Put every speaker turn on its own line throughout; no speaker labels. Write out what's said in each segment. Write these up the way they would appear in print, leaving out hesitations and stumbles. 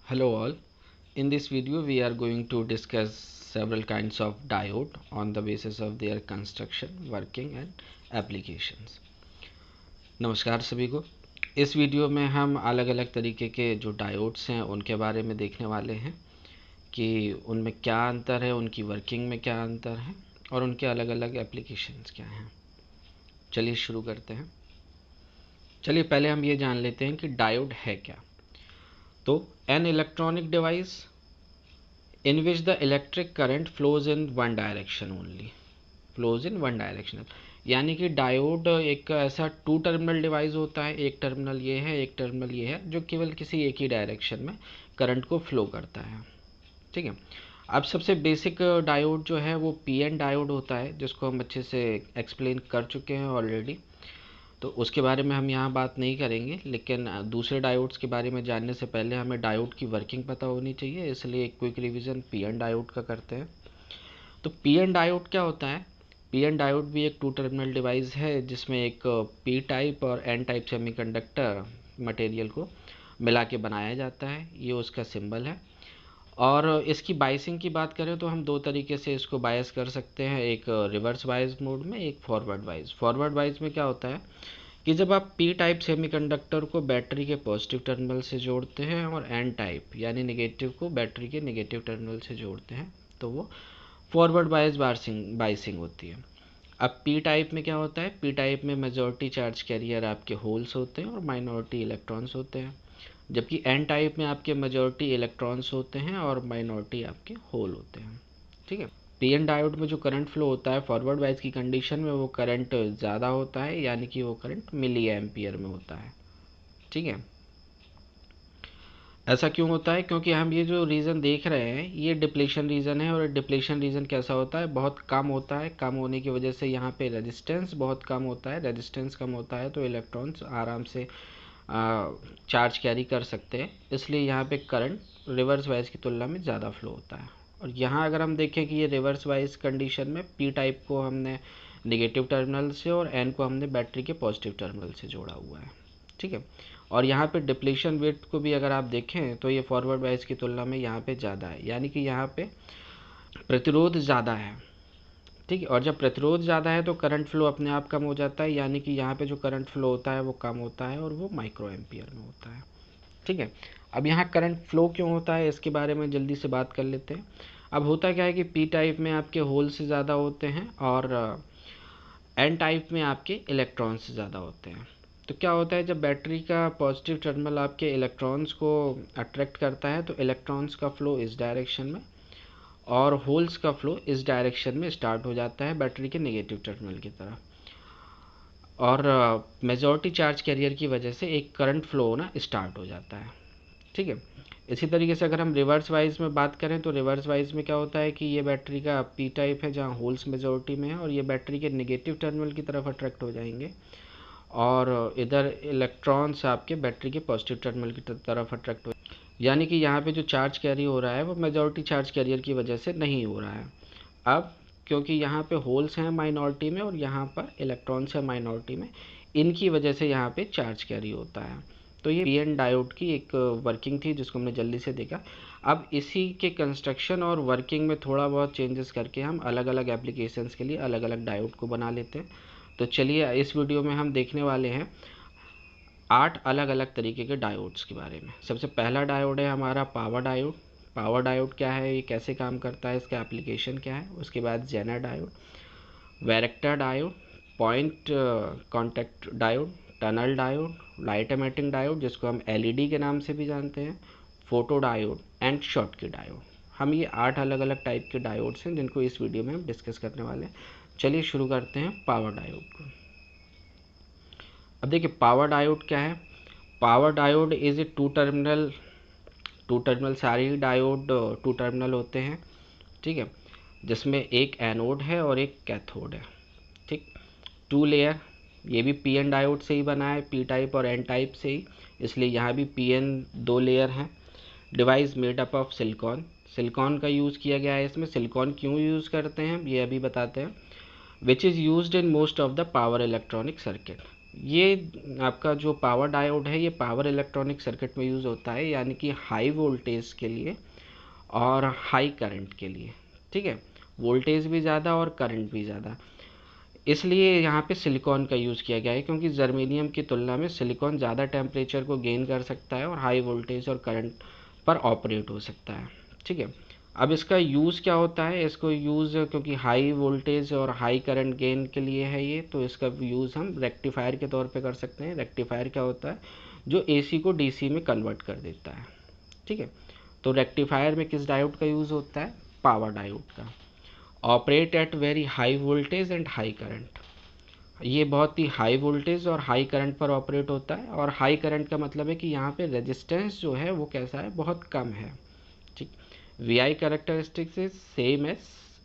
Hello all. In this video we are going to discuss several kinds of diode on the basis of their construction, working and applications. नमस्कार सभी को। इस video में हम अलग अलग तरीके के जो डायोड्स हैं उनके बारे में देखने वाले हैं कि उनमें क्या अंतर है, उनकी वर्किंग में क्या अंतर है और उनके अलग अलग एप्लीकेशंस क्या हैं। चलिए शुरू करते हैं। चलिए पहले हम ये जान लेते हैं कि डायोड है क्या। तो an electronic device in which the electric current flows in one direction only, flows in one direction, यानी कि डायोड एक ऐसा टू टर्मिनल डिवाइस होता है, एक टर्मिनल ये है, एक टर्मिनल ये है, जो केवल किसी एक ही डायरेक्शन में करंट को फ्लो करता है। ठीक है। अब सबसे बेसिक डायोड जो है वो पीएन डायोड होता है, जिसको हम अच्छे से एक्सप्लेन कर चुके हैं ऑलरेडी, तो उसके बारे में हम यहाँ बात नहीं करेंगे। लेकिन दूसरे डायोड्स के बारे में जानने से पहले हमें डायोड की वर्किंग पता होनी चाहिए, इसलिए एक क्विक रिवीजन पीएन डायोड का करते हैं। तो पीएन डायोड क्या होता है? पीएन डायोड भी एक टू टर्मिनल डिवाइस है जिसमें एक पी टाइप और एन टाइप सेमीकंडक्टर मटेरियल को मिला के बनाया जाता है। ये उसका सिंबल है। और इसकी बाइसिंग की बात करें तो हम दो तरीके से इसको बायस कर सकते हैं, एक रिवर्स बायस मोड में, एक फॉरवर्ड बायस। फॉरवर्ड बायस में क्या होता है कि जब आप पी टाइप सेमीकंडक्टर को बैटरी के पॉजिटिव टर्मिनल से जोड़ते हैं और एन टाइप यानी नेगेटिव को बैटरी के नेगेटिव टर्मिनल से जोड़ते हैं, तो वो फॉरवर्ड बायस बाइसिंग होती है। अब पी टाइप में क्या होता है? पी टाइप में मेजॉरिटी चार्ज कैरियर आपके होल्स होते हैं और माइनॉरिटी इलेक्ट्रॉन्स होते हैं, जबकि एन टाइप में आपके मेजॉरिटी इलेक्ट्रॉन्स होते हैं और माइनॉरिटी आपके होल होते हैं। ठीक है। पीएन डायोड में जो करंट फ्लो होता है फॉरवर्ड बायस की कंडीशन में, वो करंट ज़्यादा होता है, यानी कि वो करंट मिली एम्पियर में होता है। ठीक है। ऐसा क्यों होता है? क्योंकि हम ये जो रीज़न देख रहे हैं ये डिप्लीशन रीजन है, और डिप्लीशन रीजन कैसा होता है? बहुत कम होता है। कम होने की वजह से यहाँ पे रेजिस्टेंस बहुत कम होता है। रेजिस्टेंस कम होता है तो इलेक्ट्रॉन्स आराम से चार्ज कैरी कर सकते हैं, इसलिए यहाँ पे करंट रिवर्स वाइज की तुलना में ज़्यादा फ्लो होता है। और यहाँ अगर हम देखें कि ये रिवर्स वाइज कंडीशन में पी टाइप को हमने नेगेटिव टर्मिनल से और एन को हमने बैटरी के पॉजिटिव टर्मिनल से जोड़ा हुआ है। ठीक है। और यहाँ पे डिप्लीशन वेट को भी अगर आप देखें तो ये फॉरवर्ड वाइज की तुलना में यहाँ पे ज़्यादा है, यानी कि यहाँ पे प्रतिरोध ज़्यादा है। ठीक है। और जब प्रतिरोध ज़्यादा है तो करंट फ्लो अपने आप कम हो जाता है, यानी कि यहाँ पे जो करंट फ्लो होता है वो कम होता है और वो माइक्रो एम्पियर में होता है। ठीक है। अब यहाँ करंट फ्लो क्यों होता है इसके बारे में जल्दी से बात कर लेते हैं। अब होता क्या है कि पी टाइप में आपके होल से ज़्यादा होते हैं और एन टाइप में आपके इलेक्ट्रॉन से ज़्यादा होते हैं। तो क्या होता है, जब बैटरी का पॉजिटिव टर्मिनल आपके इलेक्ट्रॉन्स को अट्रैक्ट करता है तो इलेक्ट्रॉन्स का फ्लो इस डायरेक्शन में और होल्स का फ्लो इस डायरेक्शन में स्टार्ट हो जाता है बैटरी के नेगेटिव टर्मिनल की तरफ, और मेजॉरिटी चार्ज कैरियर की वजह से एक करंट फ्लो होना स्टार्ट हो जाता है। ठीक है। इसी तरीके से अगर हम रिवर्स वाइज में बात करें तो रिवर्स वाइज में क्या होता है कि ये बैटरी का पी टाइप है जहाँ होल्स मेजॉरिटी में है, और ये बैटरी के नेगेटिव टर्मिनल की तरफ अट्रैक्ट हो जाएंगे, और इधर इलेक्ट्रॉन्स आपके बैटरी के पॉजिटिव टर्मिनल की तरफ अट्रैक्ट हो, यानी कि यहाँ पे जो चार्ज कैरी हो रहा है वो मेजॉरिटी चार्ज कैरियर की वजह से नहीं हो रहा है। अब क्योंकि यहाँ पे होल्स हैं माइनॉरिटी में और यहाँ पर इलेक्ट्रॉन्स हैं माइनॉरिटी में, इनकी वजह से यहाँ पे चार्ज कैरी होता है। तो ये पीएन डायोड की एक वर्किंग थी जिसको हमने जल्दी से देखा। अब इसी के कंस्ट्रक्शन और वर्किंग में थोड़ा बहुत चेंजेस करके हम अलग अलग एप्लीकेशंस के लिए अलग अलग डायोड को बना लेते हैं। तो चलिए इस वीडियो में हम देखने वाले हैं 8 अलग अलग तरीके के डायोड्स के बारे में। सबसे पहला डायोड है हमारा पावर डायोड। पावर डायोड क्या है, ये कैसे काम करता है, इसका एप्लीकेशन क्या है। उसके बाद zener diode, varactor diode, point contact diode, tunnel diode, light emitting diode जिसको हम एलईडी के नाम से भी जानते हैं, photo diode and Schottky diode. हम ये 8 अलग अलग टाइप के डायोड्स हैं जिनको इस वीडियो में हम डिस्कस करने वाले हैं। चलिए शुरू करते हैं पावर डायोड को। अब देखिए पावर डायोड क्या है। Power diode is a two terminal सारे ही डायोड टू टर्मिनल होते हैं। ठीक है। जिसमें एक एनोड है और एक कैथोड है। ठीक। टू लेयर, ये भी पीएन डायोड से ही बना है, पी टाइप और एन टाइप से ही, इसलिए यहाँ भी पीएन दो लेयर हैं। Device made up of silicon, silicon का यूज़ किया गया है इसमें। सिलिकॉन क्यों यूज़ करते हैं ये अभी बताते हैं। Which is used in most of the power electronic circuit, ये आपका जो पावर डायोड है ये पावर इलेक्ट्रॉनिक सर्किट में यूज़ होता है, यानी कि हाई वोल्टेज के लिए और हाई करंट के लिए। ठीक है, वोल्टेज भी ज़्यादा और करंट भी ज़्यादा, इसलिए यहाँ पे सिलिकॉन का यूज़ किया गया है, क्योंकि जर्मेनियम की तुलना में सिलिकॉन ज़्यादा टेम्परेचर को गेन कर सकता है और हाई वोल्टेज और करंट पर ऑपरेट हो सकता है। ठीक है, अब इसका यूज़ क्या होता है, इसको यूज़ क्योंकि हाई वोल्टेज और हाई करंट गेन के लिए है ये, तो इसका यूज़ हम रेक्टिफायर के तौर पे कर सकते हैं। रेक्टिफायर क्या होता है, जो एसी को डीसी में कन्वर्ट कर देता है। ठीक है, तो रेक्टिफायर में किस डायोड का यूज़ होता है, पावर डायोड का। Operate at very high voltage and high current, ये बहुत ही हाई वोल्टेज और हाई करंट पर ऑपरेट होता है, और हाई करंट का मतलब है कि यहाँ पे रेजिस्टेंस जो है वो कैसा है, बहुत कम है। ठीक, V I characteristics is same as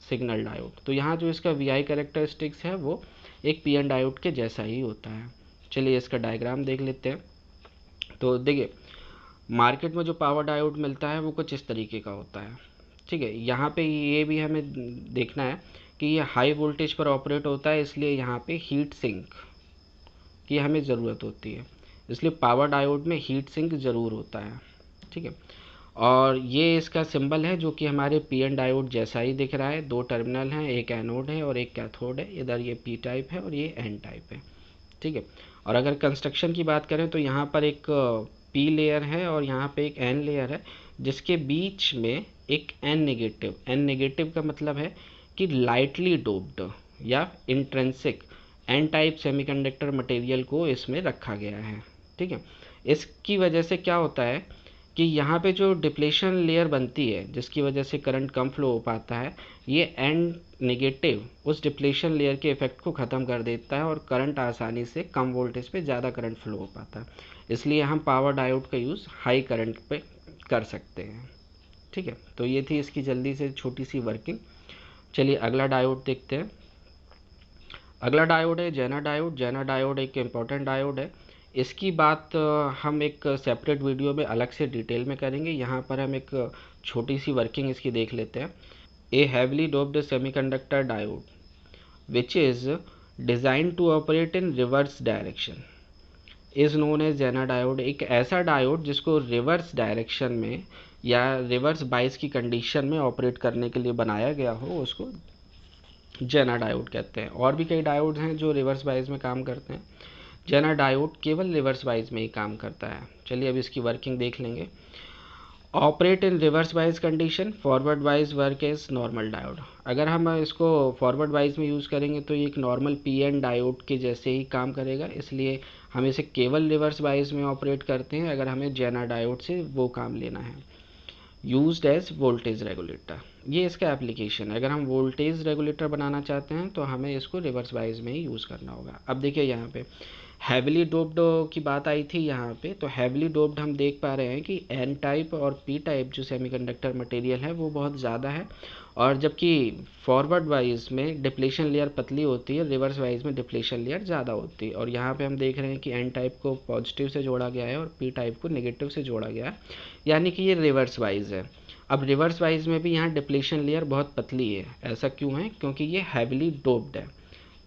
signal diode, तो यहाँ जो इसका वी आई कैरेक्टरिस्टिक्स है वो एक पी एन डायोड के जैसा ही होता है। चलिए इसका डायग्राम देख लेते हैं। तो देखिए, मार्केट में जो पावर डायोड मिलता है वो कुछ इस तरीके का होता है। ठीक है, यहाँ पे ये भी हमें देखना है कि ये हाई वोल्टेज पर ऑपरेट होता है, इसलिए यहाँ पे हीट सिंक की हमें ज़रूरत होती है, इसलिए पावर डायोड में हीट सिंक ज़रूर होता है। ठीक है, और ये इसका सिंबल है जो कि हमारे पी एन डायोड जैसा ही दिख रहा है। दो टर्मिनल हैं, एक एनोड है और एक कैथोड है। इधर ये पी टाइप है और ये एन टाइप है। ठीक है, और अगर कंस्ट्रक्शन की बात करें तो यहाँ पर एक पी लेयर है और यहाँ पे एक एन लेयर है, जिसके बीच में एक एन नेगेटिव, एन नेगेटिव का मतलब है कि लाइटली डोप्ड या intrinsic N type semiconductor material को इसमें रखा गया है। ठीक है, इसकी वजह से क्या होता है कि यहाँ पे जो डिप्लेशन लेयर बनती है, जिसकी वजह से करंट कम फ्लो हो पाता है, ये एन नेगेटिव उस डिप्लेशन लेयर के इफेक्ट को ख़त्म कर देता है और करंट आसानी से कम वोल्टेज पे ज़्यादा करंट फ्लो हो पाता है। इसलिए हम पावर डायोड का यूज़ हाई करंट पे कर सकते हैं। ठीक है, तो ये थी इसकी जल्दी से छोटी सी वर्किंग। चलिए अगला डायोड देखते हैं। अगला डायोड है जेनर डायोड। जेनर डायोड एक इम्पॉर्टेंट डायोड है। इसकी बात हम एक सेपरेट वीडियो में अलग से डिटेल में करेंगे। यहाँ पर हम एक छोटी सी वर्किंग इसकी देख लेते हैं। A heavily doped semiconductor diode which is design to operate in reverse direction is known as Zener diode. एक ऐसा डायोड जिसको रिवर्स डायरेक्शन में या रिवर्स बाइस की कंडीशन में ऑपरेट करने के लिए बनाया गया हो, उसको जेनर डायोड कहते हैं। और भी कई डायोड हैं जो रिवर्स बाइस में काम करते हैं, जेनर डायोड केवल रिवर्स बाइस में ही काम करता है। चलिए अब इसकी वर्किंग देख लेंगे। Operate in reverse bias condition, forward bias work as normal diode. अगर हम इसको फॉरवर्ड बाइस में यूज़ करेंगे तो ये एक नॉर्मल पी एन डायोड के जैसे ही काम करेगा, इसलिए हम इसे केवल रिवर्स बाइस में ऑपरेट करते हैं अगर हमें जेनर डायोड से वो काम लेना है। यूज्ड एज वोल्टेज रेगुलेटर, ये इसका एप्लीकेशन है। अगर हम वोल्टेज रेगुलेटर बनाना चाहते हैं तो हमें इसको रिवर्स बाइस में ही यूज़ करना होगा। अब देखिए यहाँ पे हैविली डोप्ड की बात आई थी यहाँ पे, तो हैविली डोप्ड हम देख पा रहे हैं कि एन टाइप और पी टाइप जो सेमीकंडक्टर मटेरियल है वो बहुत ज़्यादा है, और जबकि फॉरवर्ड वाइज में डिप्लेशन लेयर पतली होती है, रिवर्स वाइज में डिप्लेशन लेयर ज़्यादा होती है। और यहाँ पे हम देख रहे हैं कि एन टाइप को पॉजिटिव से जोड़ा गया है और पी टाइप को नेगेटिव से जोड़ा गया है, यानी कि ये रिवर्स वाइज है। अब रिवर्स वाइज में भी यहाँ डिप्लेशन लेयर बहुत पतली है। ऐसा क्यों है, क्योंकि ये हैविली डोप्ड है।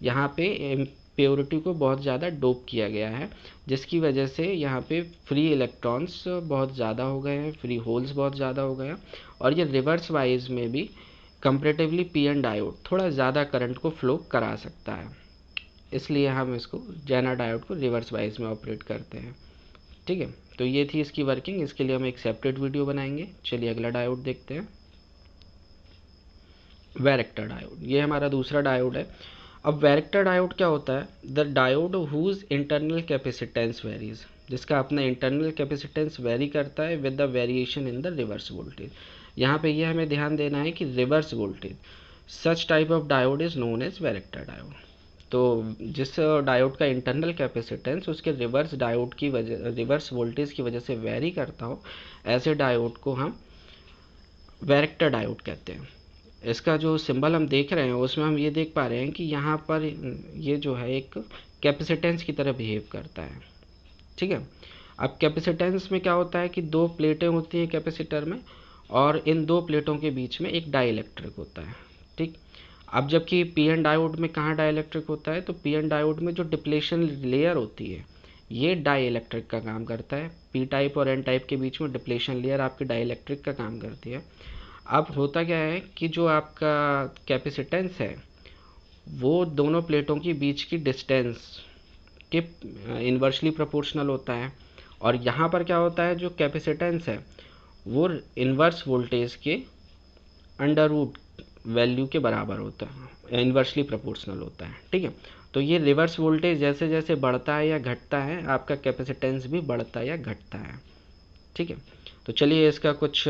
यहाँ पे प्योरिटी को बहुत ज़्यादा डोप किया गया है, जिसकी वजह से यहाँ पे फ्री इलेक्ट्रॉन्स बहुत ज़्यादा हो गए हैं, फ्री होल्स बहुत ज़्यादा हो गए हैं, और ये रिवर्स वाइज में भी कंपेरेटिवली पी एन डायोड थोड़ा ज़्यादा करंट को फ्लो करा सकता है, इसलिए हम इसको जेनर डायोड को रिवर्स वाइज में ऑपरेट करते हैं। ठीक है, तो ये थी इसकी वर्किंग। इसके लिए हम एक सेपरेट वीडियो बनाएंगे। चलिए अगला डायोड देखते हैं, वैरेक्टर डायोड। ये हमारा दूसरा डायोड है। अब वैरेक्टर डायोड क्या होता है, the diode whose internal capacitance varies, जिसका अपना इंटरनल कैपेसिटेंस वेरी करता है with the variation in the reverse voltage. यहाँ पे ये हमें ध्यान देना है कि reverse voltage, such type of diode is known as varactor diode. तो जिस डायोड का इंटरनल कैपेसिटेंस उसके रिवर्स डायोड की वजह, रिवर्स वोल्टेज की वजह से वेरी करता हो, ऐसे डायोड को हम वैरेक्टर डायोड कहते हैं। इसका जो सिंबल हम देख रहे हैं उसमें हम ये देख पा रहे हैं कि यहाँ पर ये जो है एक कैपेसिटेंस की तरह बिहेव करता है। ठीक है, अब कैपेसिटेंस में क्या होता है कि दो प्लेटें होती हैं कैपेसिटर में, और इन दो प्लेटों के बीच में एक डाई इलेक्ट्रिक होता है। ठीक, अब जबकि पी एन डायोड में कहाँ डाइलेक्ट्रिक होता है, तो पी एन डायोड में जो डिप्लेशन लेयर होती है ये डाइलेक्ट्रिक का काम करता है। पी टाइप और एन टाइप के बीच में डिप्लेशन लेयर आपकी डाइलेक्ट्रिक का काम करती है। अब होता क्या है कि जो आपका कैपेसिटेंस है वो दोनों प्लेटों के बीच की डिस्टेंस के इन्वर्सली प्रोपोर्शनल होता है। और यहाँ पर क्या होता है, जो कैपेसिटेंस है वो इन्वर्स वोल्टेज के अंडर रूट वैल्यू के बराबर होता है, इन्वर्सली प्रोपोर्शनल होता है। ठीक है, तो ये रिवर्स वोल्टेज जैसे जैसे बढ़ता है या घटता है आपका कैपेसिटेंस भी बढ़ता है या घटता है। ठीक है, तो चलिए इसका कुछ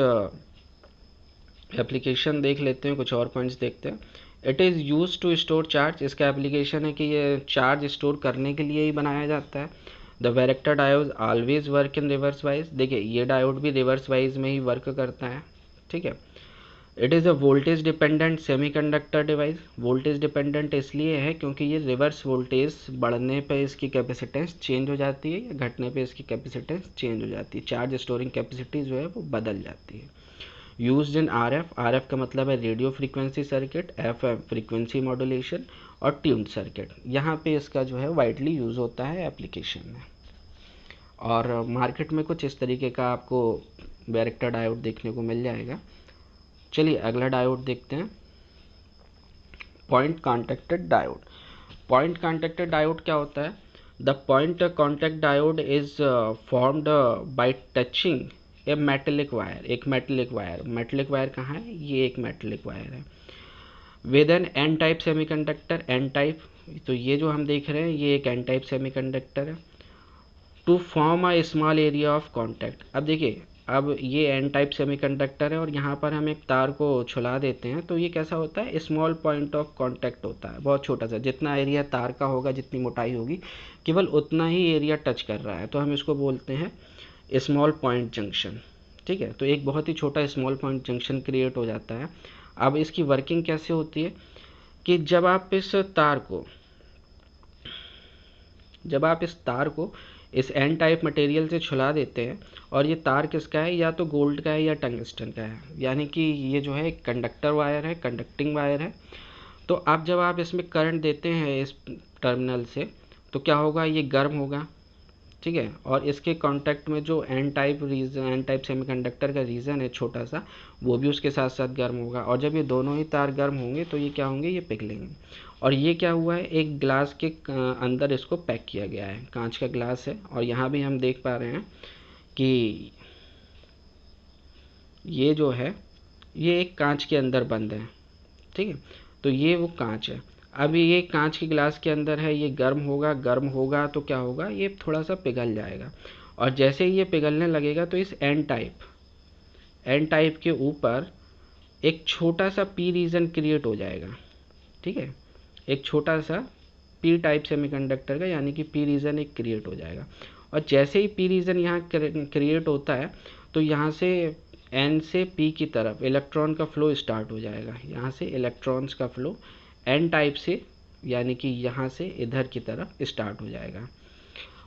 एप्लीकेशन देख लेते हैं, कुछ और पॉइंट्स देखते हैं। It is use to store charge, इसका एप्लीकेशन है कि ये चार्ज स्टोर करने के लिए ही बनाया जाता है। The varactor diode always work in reverse wise, देखिए ये डायोड भी रिवर्स वाइज में ही वर्क करता है। ठीक है, it is a voltage dependent semiconductor device, voltage dependent इसलिए है क्योंकि ये रिवर्स वोल्टेज बढ़ने पे इसकी कैपेसिटेंस चेंज हो जाती है या घटने पे इसकी कैपेसिटेंस चेंज हो जाती है, चार्ज स्टोरिंग कैपेसिटी जो है वो बदल जाती है। यूज्ड इन आरएफ, आरएफ का मतलब है radio frequency circuit, FM frequency modulation और ट्यून्ड सर्किट, यहाँ पे इसका जो है वाइडली यूज़ होता है एप्लीकेशन में। और मार्केट में कुछ इस तरीके का आपको वैरेक्टर डायोड देखने को मिल जाएगा। चलिए अगला डायोड देखते हैं, point contacted diode. Point contacted diode क्या होता है, the point contact diode is formed by touching a metallic wire, एक मेटेलिक वायर, मेटेलिक वायर कहाँ है, ये एक मेटेलिक वायर है, with an N type semiconductor, N type, तो ये जो हम देख रहे हैं ये एक एन टाइप सेमीकंडक्टर है, to form a small area of contact. अब देखिए, अब ये एन टाइप सेमीकंडक्टर है और यहाँ पर हम एक तार को छुला देते हैं तो ये कैसा होता है, स्मॉल पॉइंट ऑफ कांटेक्ट होता है, बहुत छोटा सा, जितना एरिया तार का होगा, जितनी मोटाई होगी, केवल उतना ही एरिया टच कर रहा है, तो हम इसको बोलते हैं स्मॉल पॉइंट जंक्शन। ठीक है, तो एक बहुत ही छोटा स्मॉल पॉइंट जंक्शन क्रिएट हो जाता है। अब इसकी वर्किंग कैसे होती है कि जब आप इस तार को इस एन टाइप मटेरियल से छुला देते हैं, और ये तार किसका है, या तो गोल्ड का है या टंगस्टन का है, यानी कि ये जो है एक कंडक्टर वायर है, कंडक्टिंग वायर है। तो अब जब आप इसमें करंट देते हैं इस टर्मिनल से, तो क्या होगा, ये गर्म होगा। ठीक है, और इसके कांटेक्ट में जो एन टाइप सेमीकंडक्टर का रीजन है छोटा सा, वो भी उसके साथ साथ गर्म होगा, और जब ये दोनों ही तार गर्म होंगे तो ये क्या होंगे, ये पिघलेंगे। और ये क्या हुआ है, एक ग्लास के अंदर इसको पैक किया गया है, कांच का ग्लास है, और यहाँ भी हम देख पा रहे हैं कि ये जो है ये एक कांच के अंदर बंद है। ठीक है, तो ये वो कांच है। अब ये कांच के गिलास के अंदर है, ये गर्म होगा तो क्या होगा, ये थोड़ा सा पिघल जाएगा, और जैसे ही ये पिघलने लगेगा तो इस एन टाइप के ऊपर एक छोटा सा पी रीजन क्रिएट हो जाएगा। ठीक है, एक छोटा सा पी टाइप सेमीकंडक्टर का, यानी कि पी रीजन एक क्रिएट हो जाएगा, और जैसे ही पी रीजन यहाँ क्रिएट होता है तो यहाँ से एन से पी की तरफ इलेक्ट्रॉन का फ्लो स्टार्ट हो जाएगा, यहाँ से इलेक्ट्रॉन्स का फ्लो एन टाइप से, यानी कि यहाँ से इधर की तरफ स्टार्ट हो जाएगा,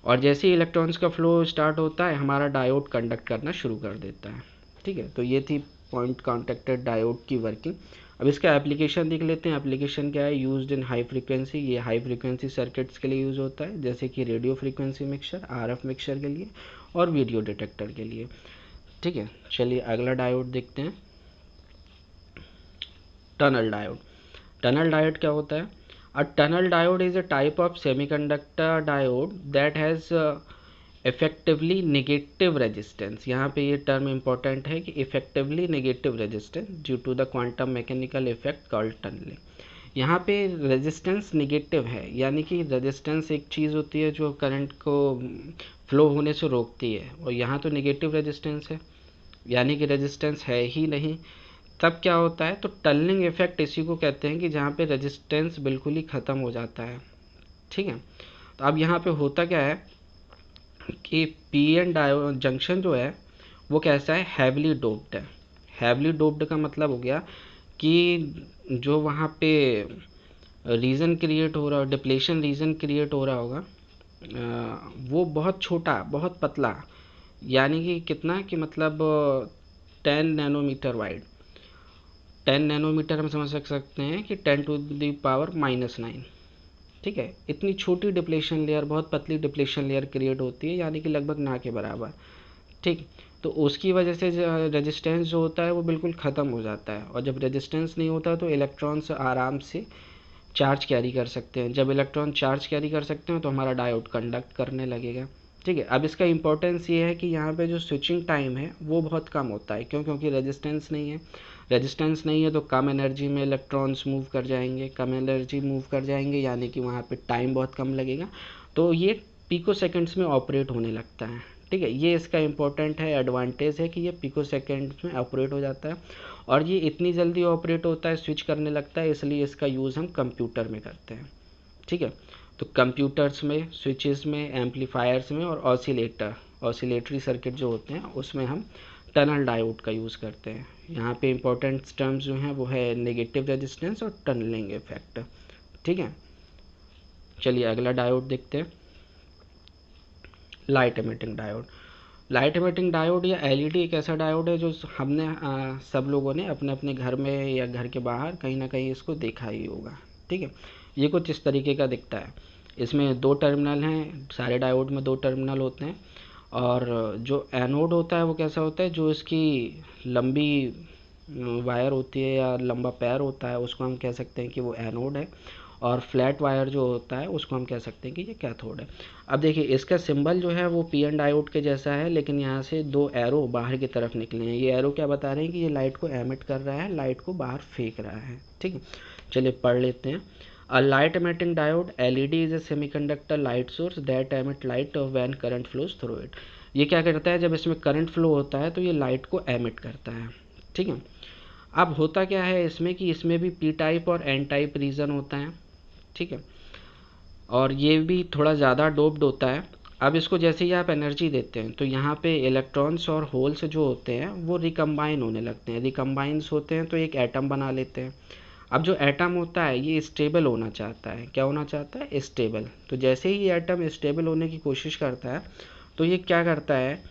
और जैसे ही इलेक्ट्रॉन्स का फ्लो स्टार्ट होता है हमारा डायोड कंडक्ट करना शुरू कर देता है। ठीक है, तो ये थी पॉइंट कॉन्टैक्टेड डायोड की वर्किंग। अब इसका एप्लीकेशन देख लेते हैं। एप्लीकेशन क्या है, यूज्ड इन हाई फ्रीक्वेंसी, ये हाई फ्रीक्वेंसी सर्किट्स के लिए यूज़ होता है, जैसे कि radio frequency mixer, RF mixer के लिए, और वीडियो डिटेक्टर के लिए। ठीक है, चलिए अगला डायोड देखते हैं, टनल डायोड। टनल डायोड क्या होता है, a tunnel diode is a type of semiconductor diode that has effectively negative resistance, यहाँ पे ये टर्म इंपॉर्टेंट है कि effectively negative resistance due to the quantum mechanical effect called tunneling. यहाँ पे रेजिस्टेंस नेगेटिव है, यानी कि रेजिस्टेंस एक चीज़ होती है जो करंट को फ्लो होने से रोकती है, और यहाँ तो नेगेटिव रेजिस्टेंस है, यानी कि रेजिस्टेंस है ही नहीं। तब क्या होता है, तो टनलिंग इफेक्ट इसी को कहते हैं कि जहाँ पे रेजिस्टेंस बिल्कुल ही ख़त्म हो जाता है। ठीक है, तो अब यहाँ पे होता क्या है कि पी एन डायोड जंक्शन जो है वो कैसा है, हैवली डोप्ड है। हैवली डोप्ड का मतलब हो गया कि जो वहाँ पे रीजन क्रिएट हो रहा, डिप्लेशन रीजन क्रिएट हो रहा होगा, वो बहुत छोटा, बहुत पतला, यानी कि कितना, कि मतलब 10 नैनोमीटर वाइड, 10 नैनोमीटर हम समझ सकते हैं कि 10⁻⁻⁹। ठीक है, इतनी छोटी डिप्लेशन लेयर, बहुत पतली डिप्लेशन लेयर क्रिएट होती है, यानी कि लगभग ना के बराबर। ठीक, तो उसकी वजह से रेजिस्टेंस जो होता है वो बिल्कुल ख़त्म हो जाता है, और जब रेजिस्टेंस नहीं होता तो इलेक्ट्रॉन्स आराम से चार्ज कैरी कर सकते हैं। जब इलेक्ट्रॉन चार्ज कैरी कर सकते हैं तो हमारा डायोड कंडक्ट करने लगेगा। ठीक है, अब इसका इंपॉर्टेंस ये है कि यहाँ पे जो स्विचिंग टाइम है वो बहुत कम होता है। क्यों? क्योंकि रेजिस्टेंस नहीं है। रेजिस्टेंस नहीं है तो कम एनर्जी में इलेक्ट्रॉन्स मूव कर जाएंगे, कम एनर्जी मूव कर जाएंगे, यानी कि वहाँ पे टाइम बहुत कम लगेगा, तो ये पिको सेकेंड्स में ऑपरेट होने लगता है। ठीक है, ये इसका इम्पोर्टेंट है, एडवांटेज है कि ये पिको सेकेंड्स में ऑपरेट हो जाता है, और ये इतनी जल्दी ऑपरेट होता है, स्विच करने लगता है, इसलिए इसका यूज़ हम कंप्यूटर में करते हैं। ठीक है, तो कंप्यूटर्स में, स्विचेस में, एम्पलीफायर्स में, और ऑसिलेटरी सर्किट जो होते हैं उसमें हम टनल डायोड का यूज़ करते हैं। यहाँ पे इंपॉर्टेंट टर्म्स जो हैं वो है नेगेटिव रेजिस्टेंस और टनलिंग इफेक्ट। ठीक है, चलिए अगला डायोड देखते हैं, light emitting diode. Light emitting diode या एलईडी एक ऐसा डायोड है जो हमने सब लोगों ने अपने अपने घर में या घर के बाहर कहीं ना कहीं इसको देखा ही होगा। ठीक है, ये कुछ इस तरीके का दिखता है। इसमें 2 टर्मिनल हैं, सारे डायोड में 2 टर्मिनल होते हैं, और जो एनोड होता है वो कैसा होता है, जो इसकी लंबी वायर होती है या लंबा पैर होता है उसको हम कह सकते हैं कि वो एनोड है, और फ्लैट वायर जो होता है उसको हम कह सकते हैं कि ये कैथोड है। अब देखिए इसका सिंबल जो है वो पी एन डायोड के जैसा है, लेकिन यहाँ से 2 एरो बाहर की तरफ निकले हैं। ये एरो क्या बता रहे हैं कि ये लाइट को एमिट कर रहा है, लाइट को बाहर फेंक रहा है। ठीक है, चलिए पढ़ लेते हैं। A light emitting diode LED is a semiconductor light source that emit light when current flows through it। ये क्या करता है, जब इसमें करंट फ्लो होता है तो ये लाइट को एमिट करता है। ठीक है, अब होता क्या है इसमें कि इसमें भी पी टाइप और एन टाइप रीजन होता है। ठीक है, और ये भी थोड़ा ज़्यादा डोप्ड होता है। अब इसको जैसे ही आप एनर्जी देते हैं तो यहाँ पे इलेक्ट्रॉन्स और होल्स जो होते हैं वो रिकम्बाइन होने लगते हैं। रिकम्बाइंस होते हैं तो एक एटम बना लेते हैं। अब जो एटम होता है ये स्टेबल होना चाहता है। क्या होना चाहता है? स्टेबल। तो जैसे ही एटम स्टेबल होने की कोशिश करता है तो ये क्या करता है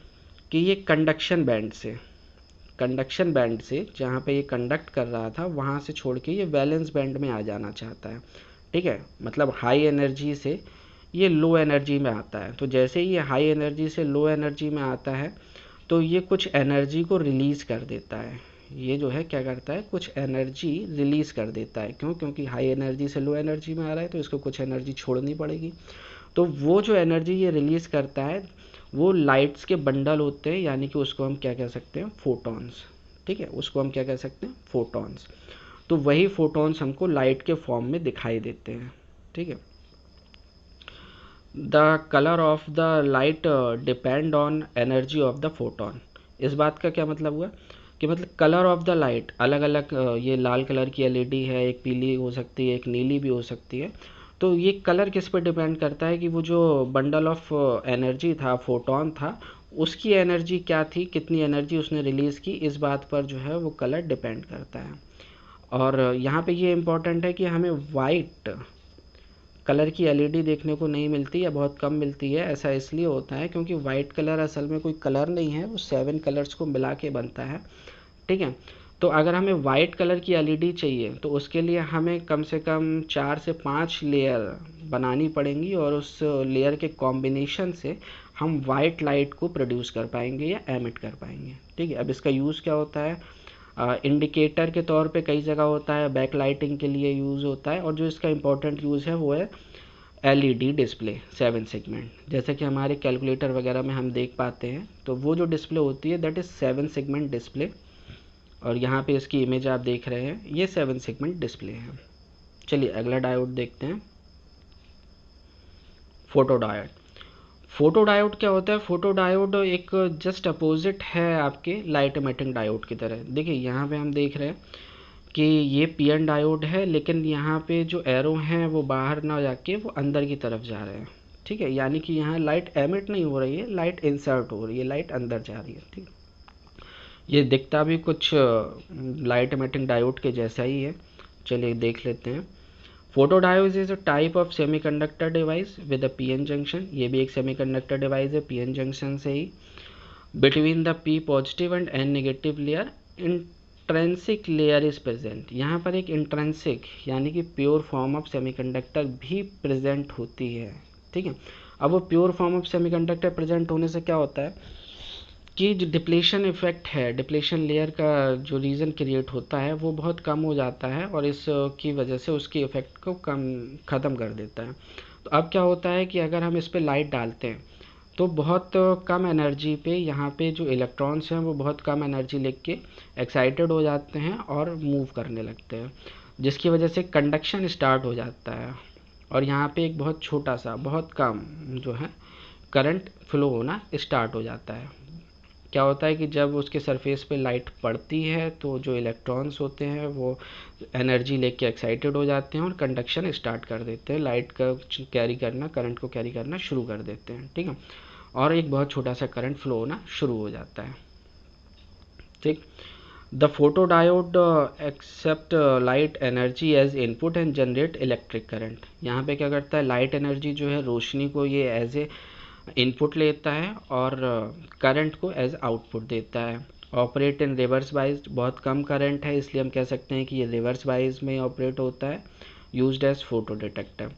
कि ये कंडक्शन बैंड से जहाँ पे ये कंडक्ट कर रहा था वहाँ से छोड़ के ये वैलेंस बैंड में आ जाना चाहता है। ठीक है, मतलब हाई एनर्जी से ये लो एनर्जी में आता है। तो जैसे ही ये हाई एनर्जी से लो एनर्जी में आता है तो ये कुछ एनर्जी को रिलीज़ कर देता है। ये जो है क्या करता है, कुछ एनर्जी रिलीज़ कर देता है। क्यों? क्योंकि हाई एनर्जी से लो एनर्जी में आ रहा है तो इसको कुछ एनर्जी छोड़नी पड़ेगी। तो वो जो एनर्जी ये रिलीज़ करता है वो लाइट्स के बंडल होते हैं, यानी कि उसको हम क्या कह सकते हैं, फोटॉन्स। ठीक है, उसको हम क्या कह सकते हैं, फोटॉन्स। तो वही फोटॉन्स हमको लाइट के फॉर्म में दिखाई देते हैं। ठीक है, the colour of the light depend on energy of the photon. इस बात का क्या मतलब हुआ कि मतलब कलर ऑफ द लाइट अलग अलग, ये लाल कलर की एलईडी है, एक पीली हो सकती है, एक नीली भी हो सकती है। तो ये कलर किस पे डिपेंड करता है कि वो जो बंडल ऑफ एनर्जी था, फोटॉन था, उसकी एनर्जी क्या थी, कितनी एनर्जी उसने रिलीज़ की, इस बात पर जो है वो कलर डिपेंड करता है। और यहाँ पे ये इम्पोर्टेंट है कि हमें वाइट कलर की एलईडी देखने को नहीं मिलती या बहुत कम मिलती है। ऐसा इसलिए होता है क्योंकि वाइट कलर असल में कोई कलर नहीं है, वो 7 कलर्स को मिला के बनता है। ठीक है, तो अगर हमें वाइट कलर की एलईडी चाहिए तो उसके लिए हमें कम से कम 4 से 5 लेयर बनानी पड़ेंगी, और उस लेयर के कॉम्बिनेशन से हम वाइट लाइट को प्रोड्यूस कर पाएंगे या एमिट कर पाएंगे। ठीक है, अब इसका यूज़ क्या होता है, इंडिकेटर के तौर पे कई जगह होता है, बैक लाइटिंग के लिए यूज़ होता है, और जो इसका इम्पोर्टेंट यूज़ है वो है एलईडी डिस्प्ले 7 सेगमेंट। जैसे कि हमारे कैलकुलेटर वगैरह में हम देख पाते हैं, तो वो जो डिस्प्ले होती है दैट इज़ 7 सेगमेंट डिस्प्ले, और यहाँ पे इसकी इमेज आप देख रहे हैं, ये 7 सेगमेंट डिस्प्ले है। चलिए अगला डायोड देखते हैं, फोटोडायोड। फोटोडायोड क्या होता है? फोटोडायोड एक जस्ट अपोजिट है आपके लाइट एमिटिंग डायोड की तरह। देखिए यहाँ पे हम देख रहे हैं कि ये पीएन डायोड है, लेकिन यहाँ पे जो एरो हैं वो बाहर ना जाके वो अंदर की तरफ जा रहे हैं। ठीक है, यानी कि यहाँ लाइट एमिट नहीं हो रही है, लाइट इंसर्ट हो रही है, लाइट अंदर जा रही है। ठीक, ये दिखता भी कुछ लाइट एमिटिंग डायोड के जैसा ही है। चलिए देख लेते हैं। Photodiode is a type of semiconductor device with a PN junction. ये भी एक सेमीकंडक्टर डिवाइस है, पीएन जंक्शन से ही, between the P positive and N negative layer in intrinsic layer is present, यहाँ पर एक इंट्रिंसिक यानी कि प्योर फॉर्म ऑफ सेमीकंडक्टर भी प्रेजेंट होती है। ठीक है, अब वो pure form of semiconductor present होने से क्या होता है कि जो डिप्लेशन इफेक्ट है, डिप्लेशन लेयर का जो रीजन क्रिएट होता है वो बहुत कम हो जाता है और इसकी वजह से उसकी इफेक्ट को ख़त्म कर देता है। तो अब क्या होता है कि अगर हम इस पर लाइट डालते हैं तो बहुत कम एनर्जी पे यहाँ पे जो इलेक्ट्रॉन्स हैं वो बहुत कम एनर्जी लेके एक्साइटेड हो जाते हैं और मूव करने लगते हैं, जिसकी वजह से कंडक्शन स्टार्ट हो जाता है और यहाँ पे एक बहुत छोटा सा बहुत कम जो है करंट फ्लो होना स्टार्ट हो जाता है। क्या होता है कि जब उसके सरफेस पे लाइट पड़ती है तो जो इलेक्ट्रॉन्स होते हैं वो एनर्जी लेके एक्साइटेड हो जाते हैं और कंडक्शन स्टार्ट कर देते हैं, लाइट का कैरी करना, करंट को कैरी करना शुरू कर देते हैं। ठीक है, और एक बहुत छोटा सा करंट फ्लो होना शुरू हो जाता है। ठीक, the photodiode accept light energy as input and generate electric current. यहाँ पे क्या करता है, लाइट एनर्जी जो है रोशनी को ये एज ए इनपुट लेता है और करंट को एज आउटपुट देता है। ऑपरेट इन रिवर्स बाइज, बहुत कम करंट है इसलिए हम कह सकते हैं कि ये रिवर्स बाइज में ऑपरेट होता है। Used as photo detector,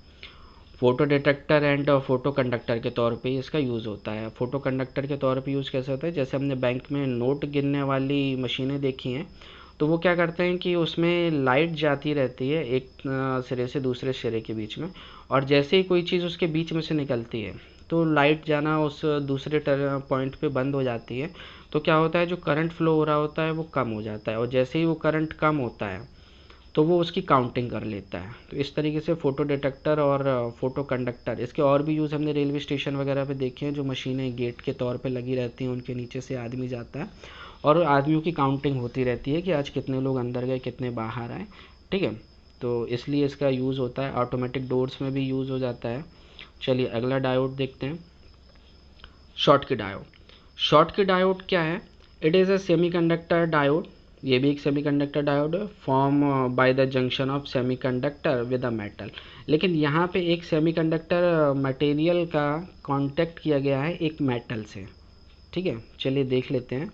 photo detector and photo conductor के तौर पे इसका यूज़ होता है। फोटो कंडक्टर के तौर पे यूज़ कैसे होता है, जैसे हमने बैंक में नोट गिनने वाली मशीनें देखी हैं तो वो क्या करते हैं कि उसमें लाइट जाती रहती है एक सिरे से दूसरे सिरे के बीच में, और जैसे ही कोई चीज़ उसके बीच में से निकलती है तो लाइट जाना उस दूसरे पॉइंट पे बंद हो जाती है। तो क्या होता है, जो करंट फ्लो हो रहा होता है वो कम हो जाता है और जैसे ही वो करंट कम होता है तो वो उसकी काउंटिंग कर लेता है। तो इस तरीके से फ़ोटो डिटेक्टर और फ़ोटो कंडक्टर, इसके और भी यूज़ हमने रेलवे स्टेशन वगैरह पे देखे हैं, जो मशीनें गेट के तौर पे लगी रहती हैं, उनके नीचे से आदमी जाता है और आदमियों की काउंटिंग होती रहती है कि आज कितने लोग अंदर गए, कितने बाहर आए। ठीक है, तो इसलिए इसका यूज़ होता है। ऑटोमेटिक डोर्स में भी यूज़ हो जाता है। चलिए अगला डायोड देखते हैं, शॉटकी डायोड। शॉटकी डायोड क्या है, it is a semiconductor diode, ये भी एक सेमीकंडक्टर डायोड है, form by the junction of semiconductor with a metal. लेकिन यहाँ पे एक सेमीकंडक्टर मटेरियल का कांटेक्ट किया गया है एक मेटल से। ठीक है, चलिए देख लेते हैं।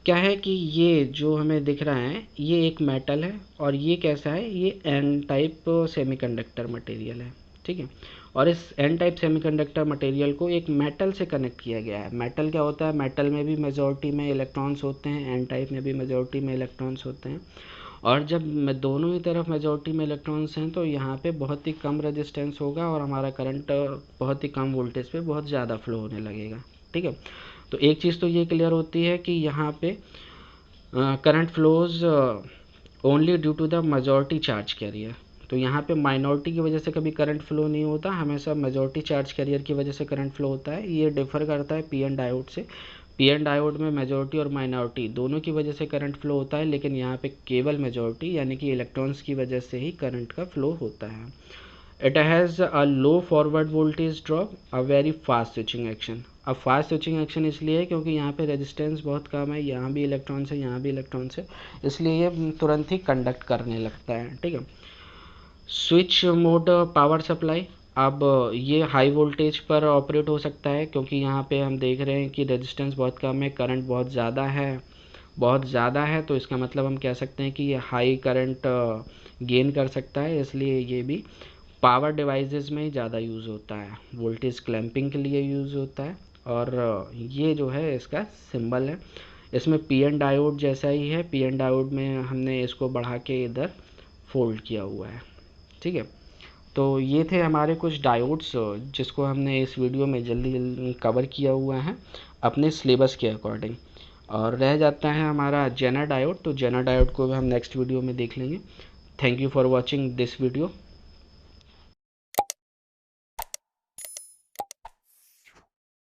क्या है कि ये जो हमें दिख रहा है ये एक मेटल है और ये कैसा है, ये एन टाइप सेमीकंडक्टर मटेरियल है। ठीक है, और इस एन टाइप सेमीकंडक्टर मटेरियल को एक मेटल से कनेक्ट किया गया है। मेटल क्या होता है, मेटल में भी मेजॉरिटी में इलेक्ट्रॉन्स होते हैं, एन टाइप में भी मेजॉरिटी में इलेक्ट्रॉन्स होते हैं, और जब दोनों ही तरफ मेजॉरिटी में इलेक्ट्रॉन्स हैं तो यहाँ पे बहुत ही कम रेजिस्टेंस होगा और हमारा करंट बहुत ही कम वोल्टेज पे बहुत ज़्यादा फ्लो होने लगेगा। ठीक है, तो एक चीज़ तो ये क्लियर होती है कि यहाँ पे current flows only due to the majority charge carrier. तो यहाँ पे माइनॉरिटी की वजह से कभी करंट फ्लो नहीं होता, हमेशा मेजॉरिटी चार्ज कैरियर की वजह से करंट फ्लो होता है। ये डिफर करता है पीएन डायोड से। पीएन डायोड में मेजॉरिटी और माइनॉरिटी दोनों की वजह से करंट फ्लो होता है, लेकिन यहाँ पे केवल मेजॉरिटी यानी कि इलेक्ट्रॉन्स की वजह से ही करंट का फ्लो होता है। It has a low forward voltage drop, a very fast switching action. अब फास्ट स्विचिंग एक्शन इसलिए है क्योंकि यहाँ पे रेजिस्टेंस बहुत कम है, यहाँ भी इलेक्ट्रॉन्स है, यहाँ भी इलेक्ट्रॉन्स है, इसलिए ये तुरंत ही कंडक्ट करने लगता है। ठीक है, स्विच मोड पावर सप्लाई, अब ये हाई वोल्टेज पर ऑपरेट हो सकता है क्योंकि यहाँ पे हम देख रहे हैं कि रेजिस्टेंस बहुत कम है, करंट बहुत ज़्यादा है, बहुत ज़्यादा है, तो इसका मतलब हम कह सकते हैं कि ये हाई करंट गेन कर सकता है, इसलिए ये भी पावर डिवाइसेस में ज़्यादा यूज़ होता है, वोल्टेज क्लैंपिंग के लिए यूज़ होता है। और ये जो है इसका सिंबल है, इसमें पीएन डायोड जैसा ही है, पीएन डायोड में हमने इसको बढ़ा के इधर फोल्ड किया हुआ है। ठीक है, तो ये थे हमारे कुछ डायोड्स जिसको हमने इस वीडियो में जल्दी जल्दी कवर किया हुआ है अपने सिलेबस के अकॉर्डिंग। और रह जाता है हमारा जेनर डायोड, तो जेनर डायोड को हम नेक्स्ट वीडियो में देख लेंगे। Thank you for watching this video.